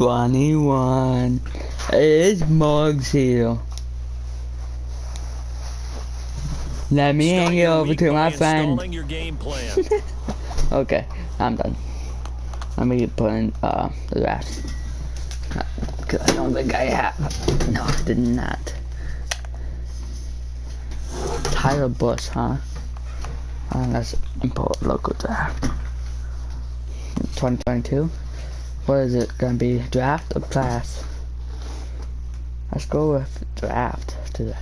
21. It's Mugs here. Let me hand it over to my friend. Your game plan. Okay, I'm done. Let me put in the rest. Cause I don't think I have. No, I did not. Tyler Bush, huh? Let's import local draft. 2022. What is it gonna be? Draft or class? Let's go with draft today.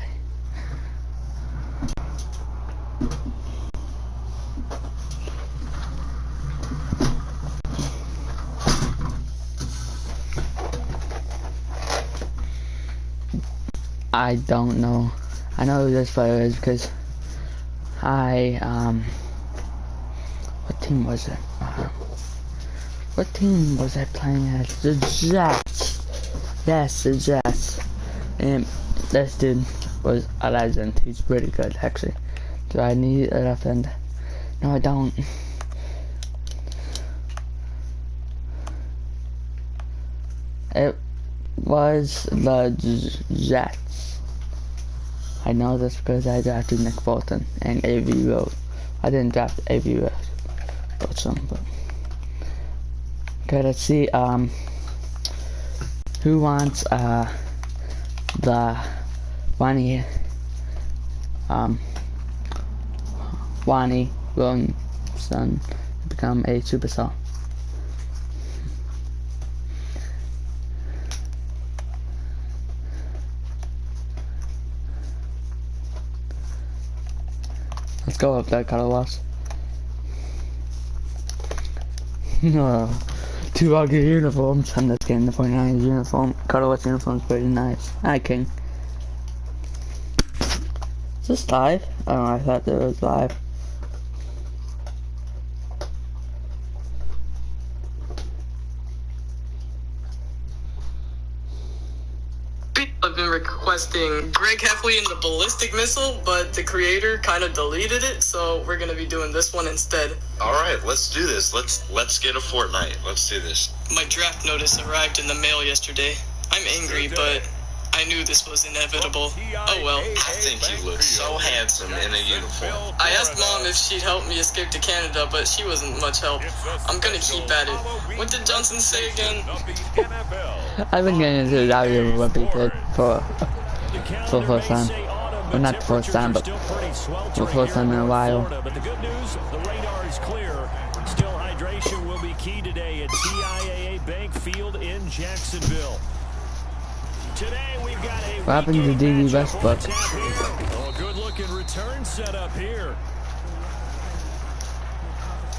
I don't know. I know who this player is because what team was it? What team was I playing as? The Jets. Yes, the Jets. And this dude was a legend. He's pretty good, actually. Do I need a left end? No, I don't. It was the Jets. I know this because I drafted Nick Bolton and A.V. Rose. I didn't draft A.V. Rose. But okay, let's see. Who wants the Wani Williamson to become a superstar? Let's go up that color was. No. Two ugly uniforms. I'm just getting the 49ers uniform. Colorless uniform is pretty nice. Hi, King. Is this live? Oh, I thought it was live. I've been requesting Greg Heffley in the ballistic missile, but the creator kind of deleted it, so we're gonna be doing this one instead. All right, let's do this. Let's get a Fortnite. Let's do this. My draft notice arrived in the mail yesterday. I'm angry, but I knew this was inevitable. Oh well. I think you look so handsome in a uniform. I asked Mom if she'd help me escape to Canada, but she wasn't much help. I'm gonna keep at it. What did Johnson say again? I've been getting into the audio of what he did for the first time. Well, not the first time, but the first time in a while. But the good news, the radar is clear. Still, hydration will be key today at TIAA Bank Field in Jacksonville. Today we've got a What happened to D.D. Westbrook? Oh, good looking return set up here.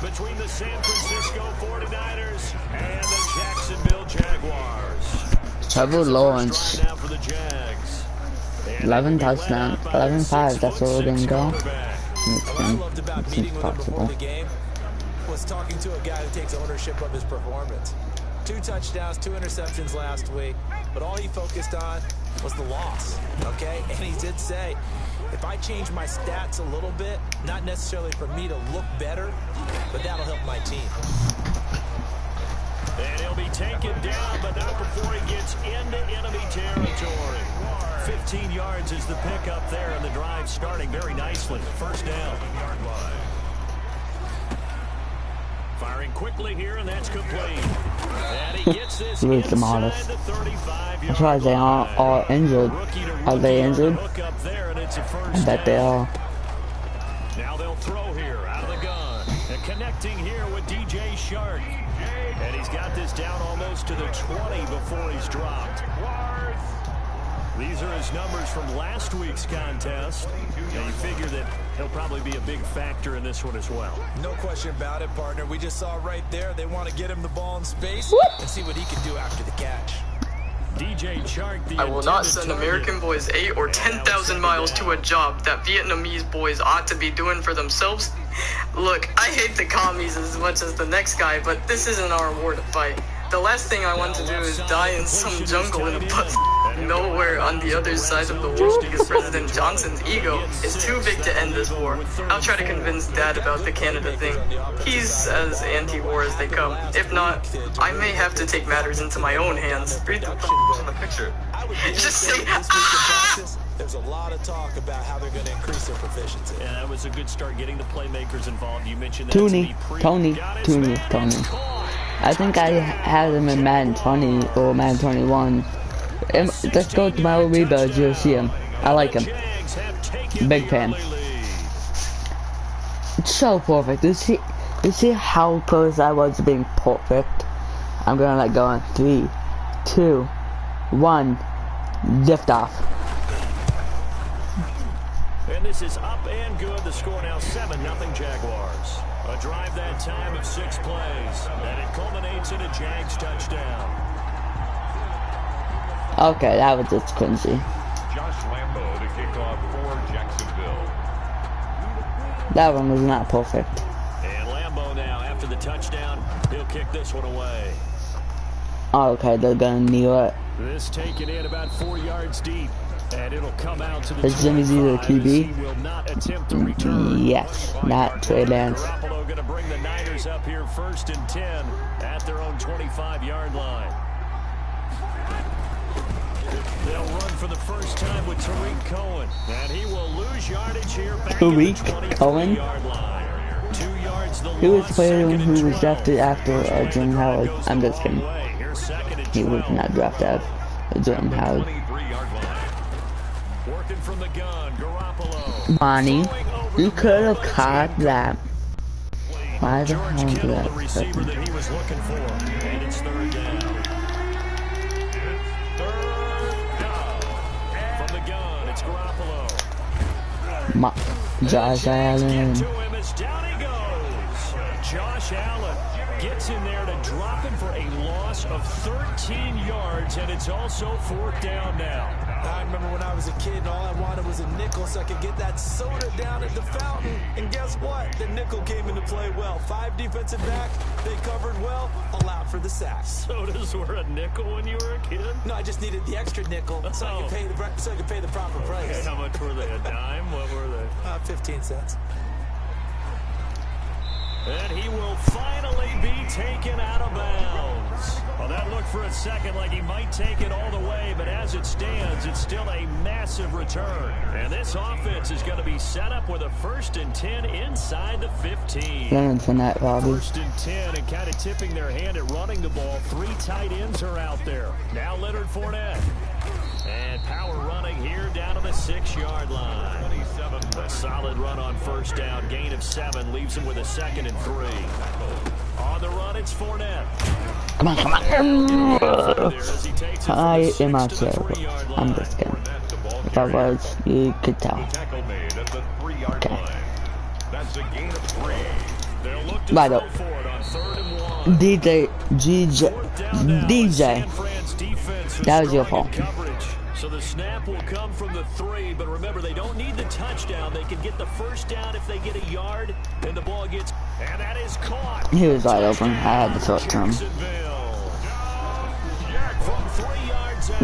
Between the San Francisco 49ers and the Jacksonville Jaguars. Trevor Lawrence. 11 touchdowns, 11-5, that's where we're gonna go. What I loved about meeting with him before the game was talking to a guy who takes ownership of his performance. 2 touchdowns, 2 interceptions last week, but all he focused on was the loss, okay? And he did say, if I change my stats a little bit, not necessarily for me to look better, but that'll help my team. And he'll be taken down, but not before he gets into enemy territory. 15 yards is the pickup there, and the drive starting very nicely. First down. Firing quickly here, and that's complete. And he gets this inside the 35-yard That's why they are injured. Are they injured? I bet they are. Now they'll throw here out of the gun. And connecting here with DJ Shark. And he's got this down almost to the 20 before he's dropped. These are his numbers from last week's contest. And you figure that he'll probably be a big factor in this one as well. No question about it, partner. We just saw right there they want to get him the ball in space and see what he can do after the catch. DJ Chark, the I will not send American boys 8 or 10,000 miles to a job that Vietnamese boys ought to be doing for themselves. Look, I hate the commies as much as the next guy, but this isn't our war to fight. The last thing I want to do is die in some jungle in a bus. nowhere on the other side of the world because President Johnson's ego is too big to end this war. I'll try to convince Dad about the Canada thing. He's as anti-war as they come. If not, I may have to take matters into my own hands. Read the on the picture. Just say, There's a lot of talk about how they're going to increase their proficiency. Yeah, that was a good start getting the playmakers involved. You mentioned that Tony. I think I had him in Madden 20 or Madden 21. Let's go to my old rebuilds, you'll see him. I like him. Big fan. It's so perfect. You see how close I was to being perfect? I'm gonna let go on 3, 2, 1, lift off. And this is up and good. The score now 7-0 Jaguars. A drive that time of 6 plays, and it culminates in a Jags touchdown. Okay, that was just cringy. Josh Lambo to kick off for Jacksonville. That one was not perfect. And Lambo now, after the touchdown, he'll kick this one away. Okay, they're gonna kneel it. This taken in about 4 yards deep. And it'll come out to the Is Jimmy's either QB? He will not attempt to return. Yes, not Trey Lance. Garoppolo going to bring the Niners up here 1st and 10 at their own 25-yard line. They'll run for the first time with Tariq Cohen, and he will lose yardage here back Tariq at the Cohen? 23-yard line. 2 yards the Who was loss, playing who 2nd was and drafted after 12. Jordan Howard? I'm just kidding. Here's 2nd and He was 12. not drafted after Jordan Howard. 23-yard line. Working from the gun, Garoppolo. Monty, you could have caught that. Why the George hell did Kittle, that the receiver happen? that he was looking for, and it's 3rd down. From the gun, it's Garoppolo. Josh Allen. To him as down he goes. Josh Allen gets in there to drop him for a loss of 13 yards, and it's also 4th down now. I remember when I was a kid and all I wanted was a nickel so I could get that soda down at the fountain. And guess what? The nickel came into play well. 5 defensive backs, they covered well, allowed for the sack. Sodas were a nickel when you were a kid? No, I just needed the extra nickel so I could pay the proper price. Okay, how much were they? A dime? What were they? 15 cents. And he will finally be taken out of bounds. Well, that looked for a second like he might take it all the way, but as it stands, it's still a massive return. And this offense is going to be set up with a 1st and 10 inside the 15. Learn from that, Robbie. 1st and 10, and kind of tipping their hand at running the ball. 3 tight ends are out there. Now Leonard Fournette. And power running here down to the 6-yard line. A solid run on 1st down. Gain of 7 leaves him with a 2nd and 3. On the run, it's Fournette. Come on. I am not terrible. I'm just kidding. If I was, you could tell. Okay. Right up. DJ. That was your fault. So the snap will come from the 3, but remember, they don't need the touchdown. They can get the 1st down if they get a yard, and the ball gets, and that is caught. He was wide open. I had to throw it to him.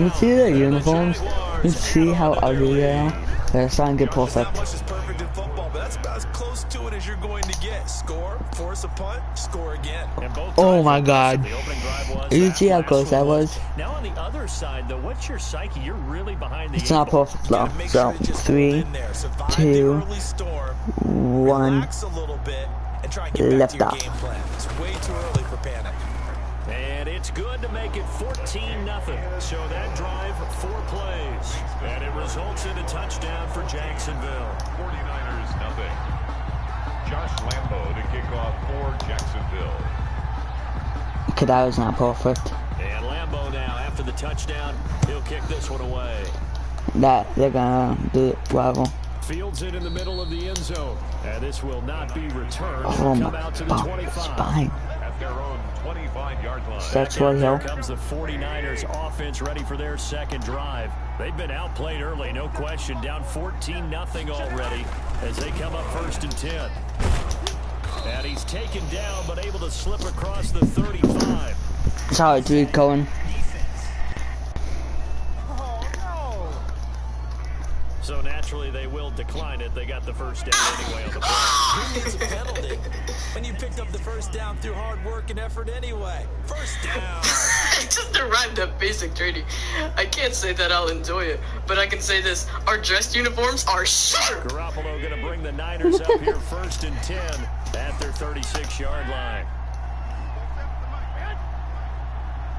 You see their uniforms? You see how ugly they are? They're starting to get perfect. Not much is perfect in football, but that's about as close to it as you're going to get. Score, force a punt, score again. Oh my God! You see how close that was? Now on the other side, though, what's your psyche? You're really behind the It's not perfect though. So 3, 2, 1. Left off. It's way too early for panic. And it's good to make it 14-0. So that drive, 4 plays. And it results in a touchdown for Jacksonville. 49ers nothing. Josh Lambo to kick off for Jacksonville. Okay, that was not perfect. And Lambo now, after the touchdown, he'll kick this one away. That they're gonna do it, whatever. Fields it in the middle of the end zone. And this will not be returned. Oh Come my out to the 25. spine. At their own 25-yard line. That's what Here hill. comes the 49ers offense ready for their 2nd drive. They've been outplayed early, no question. Down 14-0 already as they come up 1st and 10. And he's taken down but able to slip across the 35. Sorry, dude, Cohen. Naturally, they will decline it. They got the first down anyway on the play. Who needs a penalty when you picked up the first down through hard work and effort anyway? First down. I just arrived at basic training. I can't say that I'll enjoy it, but I can say this: our dress uniforms are sharp. Garoppolo going to bring the Niners up here 1st and 10 at their 36-yard line.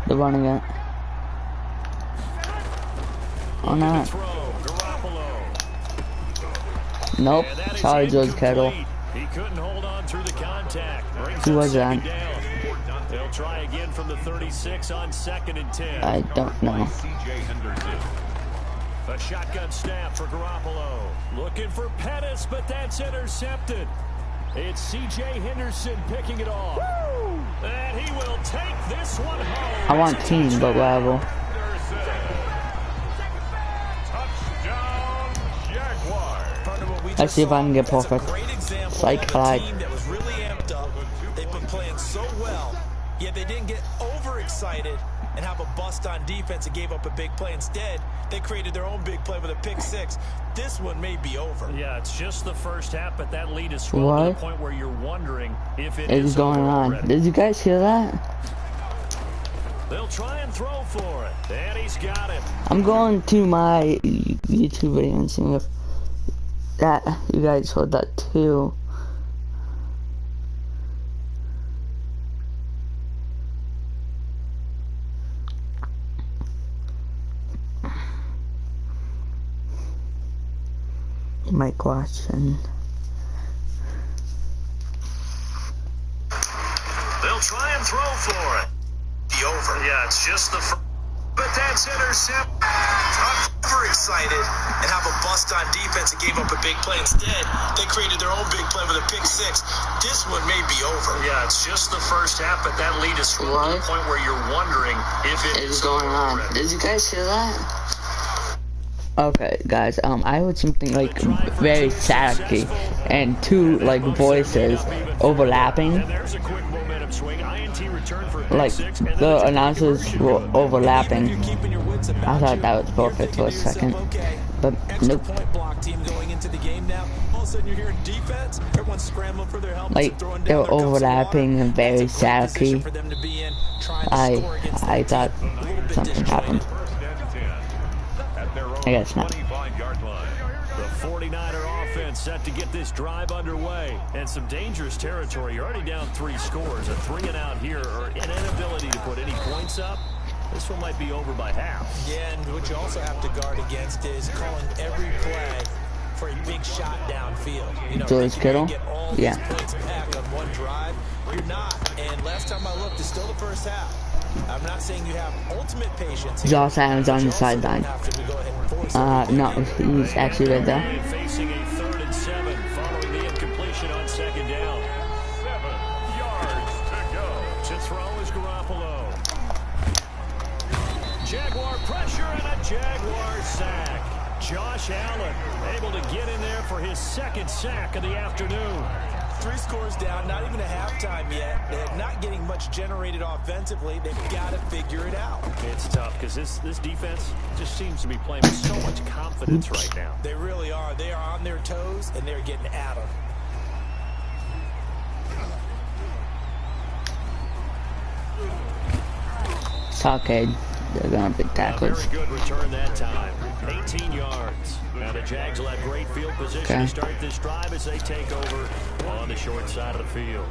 They're running it. Oh no. Nope. Sorry, George Kittle. He couldn't hold on through the contact. Who was that? They'll try again from the 36 on 2nd and 10. I don't know. A shotgun snap for Garoppolo. Looking for Pettis, but that's intercepted. It's C.J. Henderson picking it off. Woo! And he will take this one home. I want team, but whatever. Touchdown, Jaguars. Let's see if I can get perfect. Psych, I like. That was really amped up. They've been playing so well, yet they didn't get overexcited and have a bust on defense and gave up a big play. Instead, they created their own big play with a pick six. This one may be over. Yeah, it's just the first half, but that lead is swollen to the point where you're wondering if it is going on. already. Did you guys hear that? They'll try and throw for it, and he's got it. I'm going to my YouTube video and seeing if that you guys heard that too. My question. They'll try and throw for it. The over. Yeah, it's just the first. But that's intercept. Overexcited and have a bust on defense and gave up a big play. Instead, they created their own big play with a pick six. This one may be over. Yeah, it's just the first half, but that lead is swollen to the point where you're wondering if it is going on. Did you guys hear that? Okay, guys, I heard something like very staticky and two like voices overlapping. Like the announcers were overlapping. I thought that was perfect for a second, but nope. Like they were overlapping and very staticky. I thought something happened. I guess not. The 49er offense set to get this drive underway, and some dangerous territory. You're already down 3 scores. A 3 and out here, or an inability to put any points up. This one might be over by half. Yeah, and what you also have to guard against is calling every play for a big shot downfield. You know, George Kittle? get all Yeah. these points back on one drive. You're not. And last time I looked, it's still the first half. I'm not saying you have ultimate patience. Josh Allen's on the sideline. No, he's actually right there. Facing a 3rd and 7 following the incompletion on 2nd down. 7 yards to go. To throw is Garoppolo. Jaguar pressure and a Jaguar sack. Josh Allen able to get in there for his 2nd sack of the afternoon. 3 scores down, not even a halftime yet. They're not getting much generated offensively. They've got to figure it out. It's tough because this defense just seems to be playing with so much confidence right now. They really are. They are on their toes, and they're getting at them. Stockade. They're gonna be tacklers. Very good return that time. 18 yards. Now the Jags will have great field position to start this drive as they take over on the short side of the field.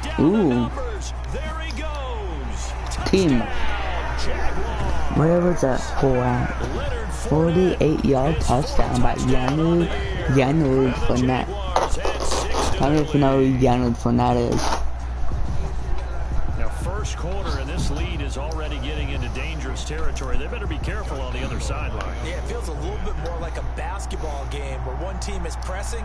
Down the numbers. There he goes. Team. Jaguar. Where was that score at? 48-yard touchdown by Leonard Fournette. I don't know if you know who Leonard Fournette is. Now, first quarter, and this lead is already getting into dangerous territory. They better be careful on the other sideline. Yeah, it feels a little bit more like a basketball game where one team is pressing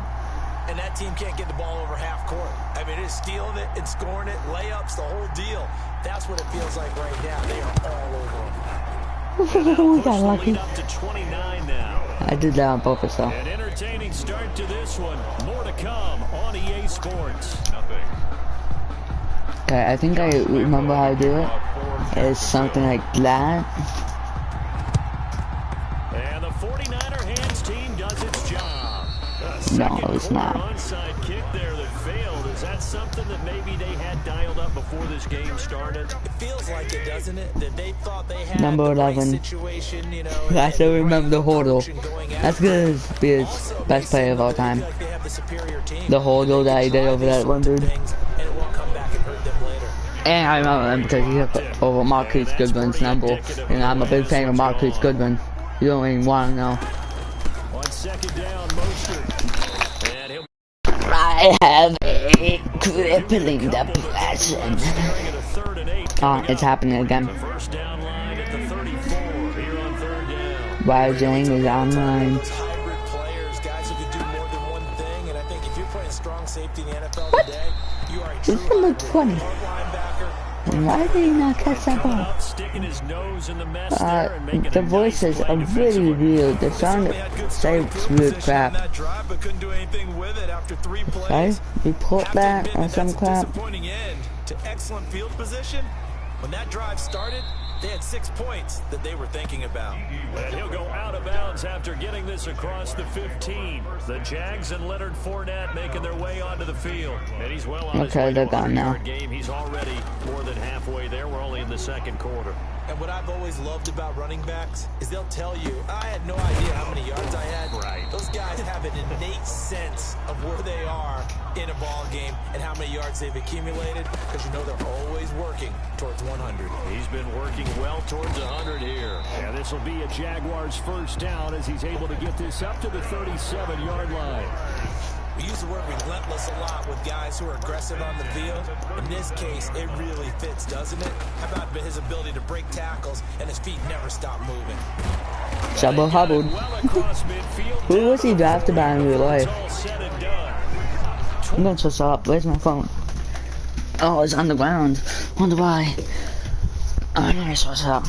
and that team can't get the ball over half court. I mean, it's stealing it and scoring it, layups, the whole deal. That's what it feels like right now. They are all over them. We got lucky. Up to 29 now. I did that on purpose though. An entertaining start to this one. More to come on EA Sports. Nothing. Okay, I think I remember how to do it. It's something like that. And No, it was not. Onside kick there that failed. Is that something that maybe they had dialed up before this game started? It feels like it, doesn't it? That they thought they had Number 11. situation, you know, I still remember the Hordle. That's good as be his best player of all time. The Hordle that he did over that one dude. And I remember him because he took over Marquise Goodwin's number. And I'm a big fan of Marquise Goodwin. You don't even want to know. On second down, Mostert. I have a crippling depression. It's happening again. First down line at the 34 here on third down. Wow, Jang is online. Hybrid players, guys who can do more than one thing, and I think if you're playing strong safety in the NFL today, you are a true This number 20. linebacker. And why did he not catch that ball? Sticking his nose in the mess there and making The a nice voices play are really weird. They're trying to say weird crap. Okay? Report that or some crap. Disappointing end to excellent field position. When that drive started, they had 6 points that they were thinking about. And he'll go out of bounds after getting this across the 15. The Jags and Leonard Fournette making their way onto the field. And he's well on his way they're to gone a now. 100-yard game. He's already more than halfway there. We're only in the second quarter. And what I've always loved about running backs is they'll tell you, I had no idea how many yards I had. Right. Those guys have an innate sense of where they are in a ball game and how many yards they've accumulated, because you know they're always working towards 100. He's been working well towards 100 here. Yeah, this will be a Jaguars first down as he's able to get this up to the 37-yard line. We use the word relentless a lot with guys who are aggressive on the field. In this case, it really fits, doesn't it? How about his ability to break tackles and his feet never stop moving? Shabba Hubbard. Who was he drafted by in real life? I'm gonna switch up. Where's my phone? Oh, it's on the ground. Wonder why. Oh, I'm gonna switch up.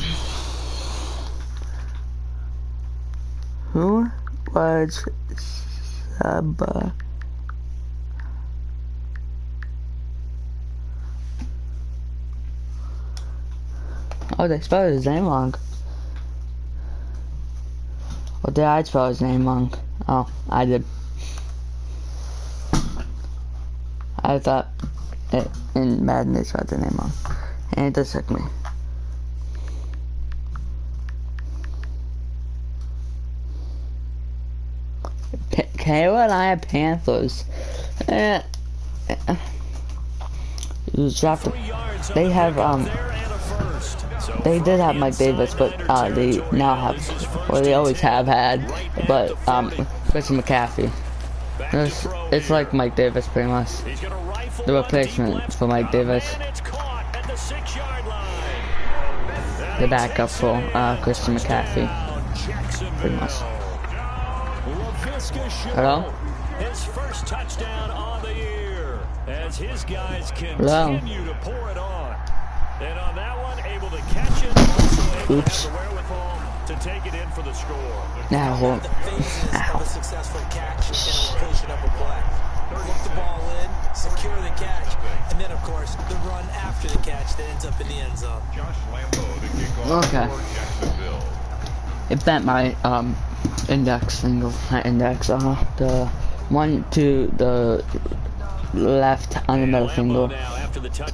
Who was Shabba? Oh, they spelled his name wrong. Or did I spell his name wrong? Oh, I did. I thought in Madden they spelled the name wrong. And it just took me. Carolina Panthers. They have they did have Mike Davis, but they now have, or they always have had, but Christian McCaffrey. It's like Mike Davis pretty much. The replacement for Mike Davis. The backup for Christian McCaffrey. Pretty much. Hello? His first touchdown on the year as his guys continue to pour it on. And on that one, able to catch it, also able to have the wherewithal to take it in for the score. Now, hold. The phases of a successful catch and a completion of a play. Look the ball in, secure the catch, and then, of course, the run after the catch that ends up in the end zone. Josh Lambo to kick off for Jacksonville. It bent my index finger, not index, the one to the left on the middle finger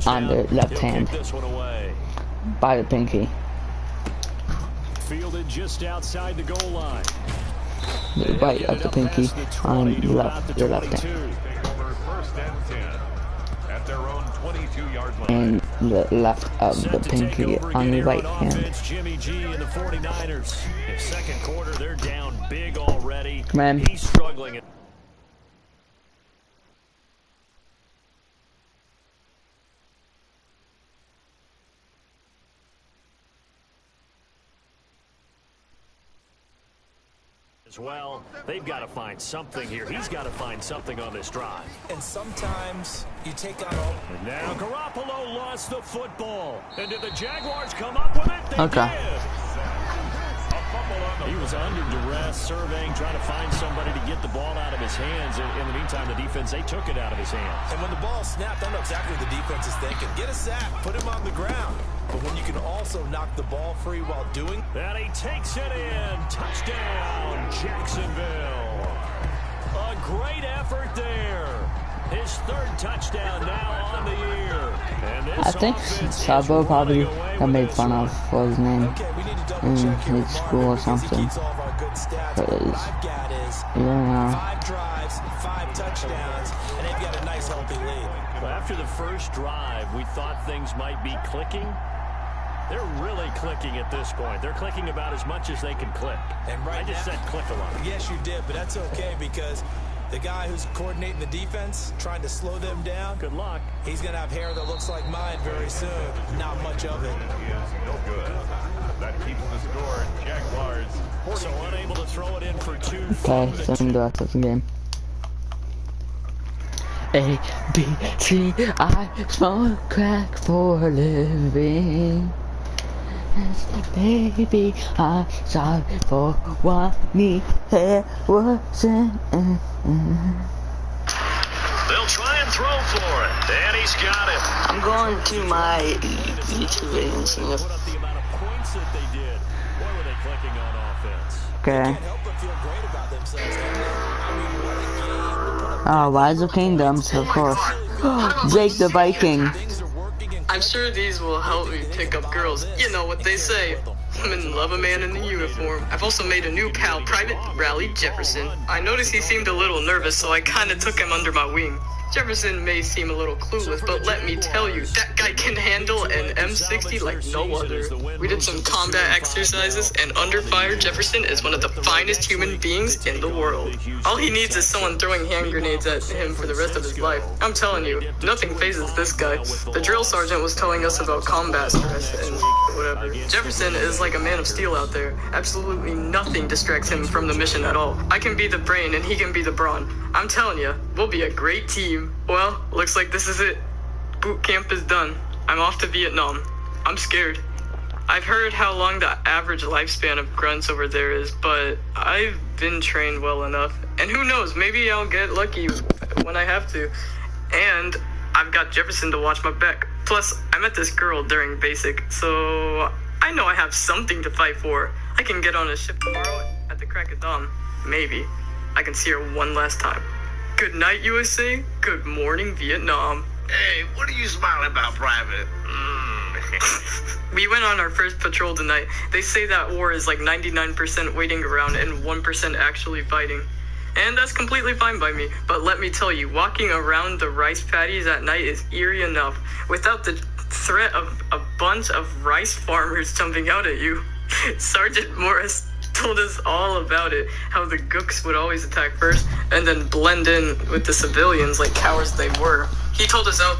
on the left hand by the pinky. Fielded just outside the goal line. The right of the pinky on the left hand. And the left of the pinky on the right hand. Jimmy G and the 49ers. Second quarter, they're down big already. Come on. He's struggling. As well, they've got to find something here. He's got to find something on this drive. And sometimes you take on all. And now Garoppolo lost the football. And did the Jaguars come up with it? They did. He was under duress, surveying, trying to find somebody to get the ball out of his hands. In the meantime, the defense, they took it out of his hands. And when the ball snapped, I know exactly what the defense is thinking. Get a sack, put him on the ground. But when you can also knock the ball free while doing that, he takes it in. Touchdown, Jacksonville. A great effort there. His third touchdown now on the year. And this I think Sabo probably got made fun of for his name in his school or something. Because, yeah. 5 drives, 5 touchdowns, and they've got a nice healthy lead. Well, after the first drive, we thought things might be clicking. They're really clicking at this point. They're clicking about as much as they can click. And right I just said click a lot. Yes, you did, but that's okay because the guy who's coordinating the defense, trying to slow them down, Good luck. he's going to have hair that looks like mine very soon. Not much of it. He is no good. That keeps the score. Jaguars. So unable to throw it in for 2. Okay, so I'm the rest of the game. A, B, C, I smoke crack for a living. Baby, I'm sorry for what me hair wasn't. They'll try and throw for it. And he's got it. I'm going to my YouTube video and seeing if Put up the amount of points that they did. Boy, were they clicking on offense. Okay. Can't help but feel great about themselves. I mean, what a game to put up. Oh, Rise of Kingdoms, of course. Jake the Viking. Things are working and I'm sure these will help me pick up girls. You know what they say. Women love a man in the uniform. I've also made a new pal, Private Raleigh Jefferson. I noticed he seemed a little nervous, so I kinda took him under my wing. Jefferson may seem a little clueless, but let me tell you, that guy can handle an M60 like no other. We did some combat exercises, and under fire, Jefferson is one of the finest human beings in the world. All he needs is someone throwing hand grenades at him for the rest of his life. I'm telling you, nothing phases this guy. The drill sergeant was telling us about combat stress and whatever. Jefferson is like a man of steel out there. Absolutely nothing distracts him from the mission at all. I can be the brain and he can be the brawn. I'm telling you, we'll be a great team. Well, looks like this is it. Boot camp is done. I'm off to Vietnam. I'm scared. I've heard how long the average lifespan of grunts over there is, but I've been trained well enough. And who knows, maybe I'll get lucky when I have to. And I've got Jefferson to watch my back. Plus, I met this girl during basic, so I know I have something to fight for. I can get on a ship tomorrow at the crack of dawn. Maybe. I can see her one last time. Good night, USA. Good morning, Vietnam. Hey, what are you smiling about, Private? We went on our first patrol tonight. They say that war is like 99% waiting around and 1% actually fighting. And that's completely fine by me. But let me tell you, walking around the rice paddies at night is eerie enough without the threat of a bunch of rice farmers jumping out at you. Sergeant Morris told us all about it, how the gooks would always attack first and then blend in with the civilians like cowards they were. He told us out there